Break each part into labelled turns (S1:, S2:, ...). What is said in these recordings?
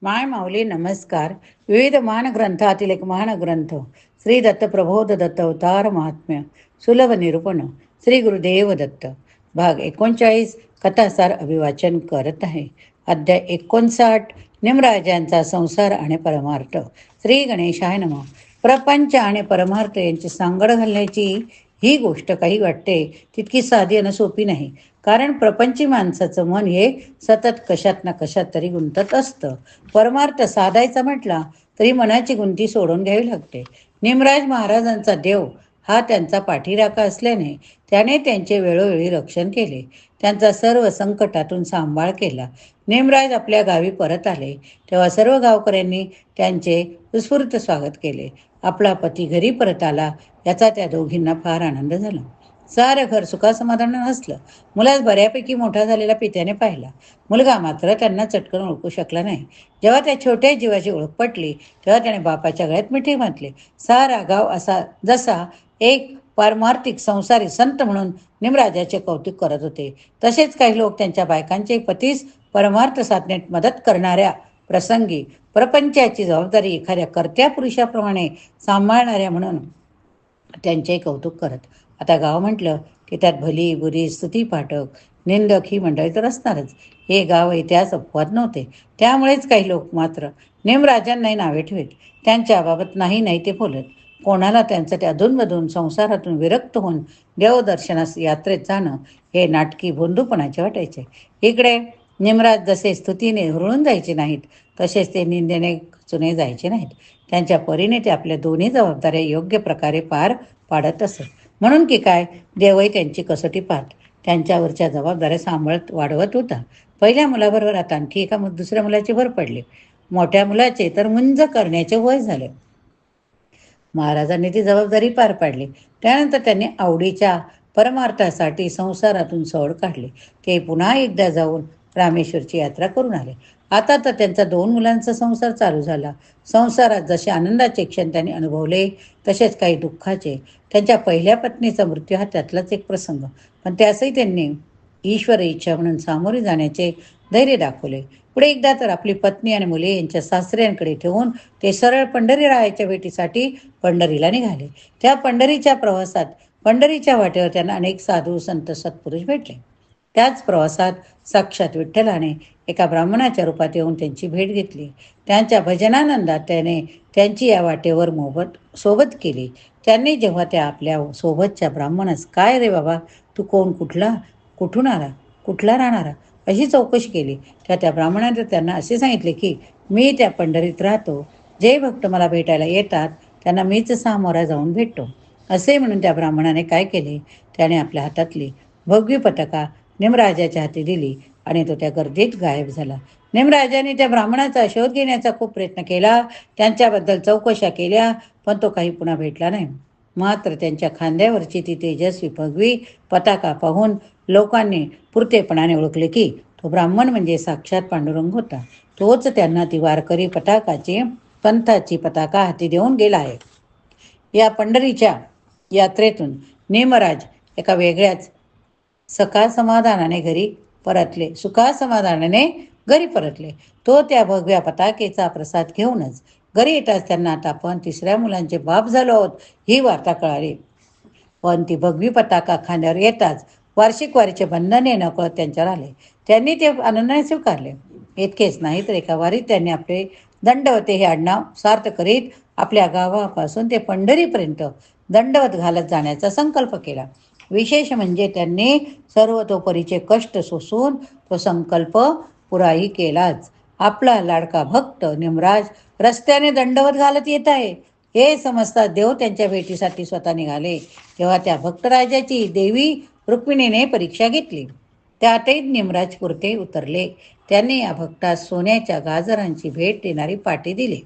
S1: माय माऊली नमस्कार. विविध महान ग्रंथातील एक महान ग्रंथ श्री दत्त प्रबोध दत्त अवतार महात्म्य सुलभ निरूपण श्री गुरुदेव दत्त भाग 39 कथासार अभिवाचन करत आहे. अध्याय 59 निमराजांचा संसार आणि परमार्थ. श्री गणेशाय नमः. प्रपंच आणि परमार्थ यांची सांगड घालण्याची ही गोष्ट काही वाटते तितकी साधी आणि सोपी नाही. कारण प्रपंची माणसाचं मन हे सतत कशात ना कशात तरी गुंतत असतं. परमार्थ साधायचा म्हटला तरी मनाची गुंती सोडून घ्यावी लागते. निमराज महाराजांचा देव हा त्यांचा पाठीराखा असल्याने त्याने त्यांचे वेळोवेळी रक्षण केले. त्यांचा सर्व संकटातून सांभाळ केला. निमराज आपल्या गावी परत आले तेव्हा सर्व गावकऱ्यांनी त्यांचे उत्स्फूर्त स्वागत केले. आपला पती घरी परत आला याचा त्या दोघींना फार आनंद झाला. सारं घर सुखासमाधानानं असलं. मुलास बऱ्यापैकी मोठा झालेला पित्याने पाहिला. मुलगा मात्र त्यांना चटकन ओळखू शकला नाही. जेव्हा त्या छोट्या जीवाची ओळख पटली तेव्हा त्याने बापाच्या गळ्यात मिठी घातली. सारा गाव असा जसा एक पारमार्थिक संसारी संत म्हणून निमराजाचे कौतुक करत होते. तसेच काही लोक त्यांच्या बायकांचे पतीस परमार्थ साधण्यात मदत करणाऱ्या प्रसंगी प्रपंचाची जबाबदारी एखाद्या कर्त्या पुरुषाप्रमाणे सांभाळणाऱ्या म्हणून त्यांचे कौतुक करत. आता गाव म्हटलं की त्यात भली बुरी स्तुतीपाठक निंदक ही मंडळी तर असणारच. हे गाव इतिहास अपवाद नव्हते. त्यामुळेच काही लोक मात्र नेमराजांनाही नावे ठेवीत. त्यांच्याबाबत नाही नाही ते बोलत. कोणाला त्यांचं ते अधूनमधून संसारातून विरक्त होऊन देवदर्शनास यात्रेत जाणं हे नाटकी भोंदूपणाचे वाटायचे. इकडे निमराज जसे स्तुतीने हुरळून जायचे नाहीत तसेच ते निंदेने खचूनही जायचे नाहीत. त्यांच्या परीने ते आपल्या दोन्ही जबाबदाऱ्या योग्य प्रकारे पार पाडत असत. म्हणून की काय, देवही त्यांची कसोटी पाहत त्यांच्यावरच्या जबाबदाऱ्या सांभाळत वाढवत होता. पहिल्या मुलाबरोबर आता आणखी एका दुसऱ्या मुलाची भर पडली. मोठ्या मुलाचे तर मुंज करण्याचे वय झाले. महाराजांनी ती जबाबदारी पार पाडली. त्यानंतर त्यांनी आवडीच्या परमार्थासाठी संसारातून सोड काढली. ते पुन्हा एकदा जाऊन रामेश्वरची यात्रा करून आले. आता तर त्यांचा 2 मुलांचा संसार चालू झाला. संसारात जसे आनंदाचे क्षण त्यांनी अनुभवले तसेच काही दुःखाचे. त्यांच्या पहिल्या पत्नीचा मृत्यू हा त्यातलाच एक प्रसंग. पण त्यासही त्यांनी ईश्वर इच्छा म्हणून सामोरे जाण्याचे धैर्य दाखवले. पुढे एकदा तर आपली पत्नी आणि मुले यांच्या सासऱ्यांकडे ठेवून ते सरळ पंढरीरायाच्या भेटीसाठी पंढरीला निघाले. त्या पंढरीच्या प्रवासात पंढरीच्या वाटेवर त्यांना अनेक साधू संत सत्पुरुष भेटले. त्याच प्रवासात साक्षात विठ्ठलाने एका ब्राह्मणाच्या रूपात येऊन त्यांची भेट घेतली. त्यांच्या भजनानंदात त्याने त्यांची या वाटेवर सोबत केली. त्यांनी जेव्हा त्या आपल्या सोबतच्या ब्राह्मणास, काय रे बाबा, तू कोण, कुठून आला, कुठला राहणारा, अशी चौकशी केली. त्या ब्राह्मणाने त्यांना असे सांगितले की मी त्या पंढरीत राहतो. जे भक्त मला भेटायला येतात त्यांना मीच सामोरा जाऊन भेटतो. असे म्हणून त्या ब्राह्मणाने काय केले, त्याने आपल्या हातातली भगवी पताका निमराजाच्या हाती दिली आणि तो त्या गर्दीत गायब झाला. निमराजाने त्या ब्राह्मणाचा शोध घेण्याचा खूप प्रयत्न केला. त्यांच्याबद्दल चौकशा केल्या पण तो काही पुन्हा भेटला नाही. मात्र त्यांच्या खांद्यावरची ती तेजस्वी भगवी पताका पाहून लोकांनी पुरतेपणाने ओळखले की तो ब्राह्मण म्हणजे साक्षात पांडुरंग होता. तोच त्यांना ती वारकरी पंथाची पताका हाती देऊन गेला आहे. या पंढरीच्या यात्रेतून निमराज एका वेगळ्याच सुखासमाधानाने घरी परतले. तो त्या भगव्या पताकेचा प्रसाद घेऊनच घरी येताच त्यांना आता आपण 3ऱ्या मुलांचे बाप झालो आहोत ही वार्ता कळाली. पण ती भगवी पताका खांद्यावर येताच वार्षिक वारीचे बंधने नकळत त्यांच्यावर आले. त्यांनी ते आनंदाने स्वीकारले. इतकेच नाही तर एका वारीत त्यांनी आपले दंडवते हे आडनाव सार्थ करीत आपल्या गावापासून ते पंढरीपर्यंत दंडवत घालत जाण्याचा संकल्प केला. विशेष म्हणजे त्यांनी सर्वतोपरीचे कष्ट सोसून तो संकल्प पुराही केलाच. आपला लाडका भक्त निमराज रस्त्याने दंडवत घालत येत आहे हे समजता देव त्यांच्या भेटीसाठी स्वतः निघाले. तेव्हा त्या भक्तराजाची देवी रुक्मिणीने परीक्षा घेतली. त्यातही निमराज पुरते उतरले. त्यांनी या भक्तास सोन्याच्या गाजरांची भेट देणारी पाटी दिली.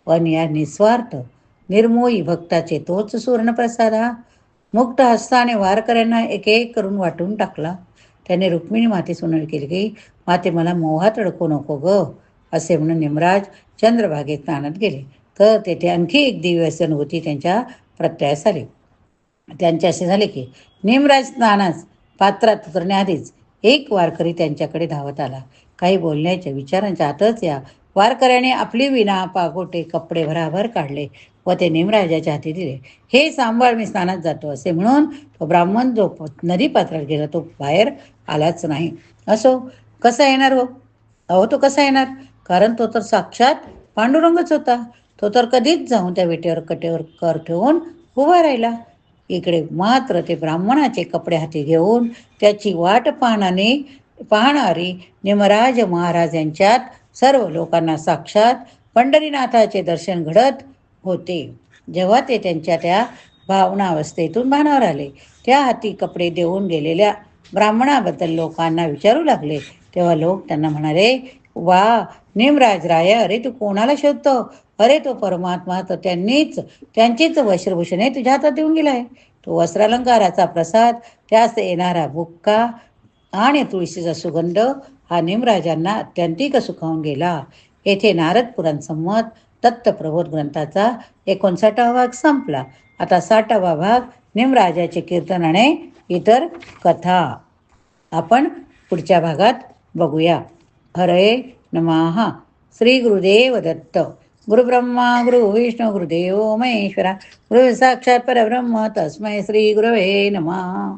S1: पण या निस्वार्थ निर्मोही भक्ताचे तोच सुवर्णप्रसाद हा मुक्त हस्ताने वारकऱ्यांना एक एक करून वाटून टाकला. त्याने रुक्मिणी मातेस विनवणी केली की माते, मला मोहात अडकू नको ग. असे म्हणून निमराज चंद्रभागेत स्नानात गेले. तर तेथे आणखी एक दिव्य अनुभूती त्यांच्या प्रत्यास आली. त्यांचे असे झाले की निमराज स्नानास पात्रात उतरण्याआधीच एक वारकरी त्यांच्याकडे धावत आला. काही बोलण्याच्या विचारांच्या आतच या वारकऱ्याने आपली विना पागोटे कपडे भराभर काढले व ते निमराजाच्या हाती दिले. हे सांभाळ, मी स्नानात जातो असे म्हणून तो ब्राह्मण जो नदी पात्रात गेला तो बाहेर आलाच नाही. असो, कसा येणार हो? अहो, तो कसा येणार? कारण तो तर साक्षात पांडुरंगच होता. तो तर कधीच जाऊन त्या विटेवर कटेवर कर ठेवून उभा राहिला. इकडे मात्र ते ब्राह्मणाचे कपडे हाती घेऊन त्याची वाट पाहणारी निमराज महाराज यांच्यात सर्व लोकांना साक्षात पंढरीनाथाचे दर्शन घडत होते. जेव्हा ते त्यांच्या त्या भावनावस्थेतून भानावर आले, त्या हाती कपडे देऊन गेलेल्या ब्राह्मणाबद्दल लोकांना विचारू लागले, तेव्हा लोक त्यांना म्हणाले, वा निमराज राय, अरे तू कोणाला शोधतो? अरे तो परमात्मा तर त्यांचीच वस्त्रभूषणे तुझ्या हातात देऊन गेला आहे. तो वस्त्रालंकाराचा प्रसाद, त्यास येणारा बुक्का आणि तुळशीचा सुगंध हा निमराजांना अत्यंतिक सुखावून गेला. येथे नारद पुराण संमत दत्तप्रबोध ग्रंथाचा 59वा भाग संपला. आता 60वा भाग निमराजाचे कीर्तन आणि इतर कथा आपण पुढच्या भागात बघूया. हरे नमः. श्री गुरुदेव दत्त. गुरुब्रह्मा गुरुविष्णू गुरुदेव महेश्वरा, गुरु साक्षात परब्रह्म तस्मै श्री गुरवे नमः.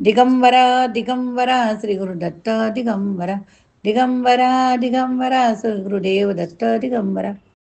S1: दिगंबरा दिगंबरा श्री गुरुदत्त दिगंबरा, दिगंबरा दिगंबरा श्री गुरुदेव दत्त दिगंबरा.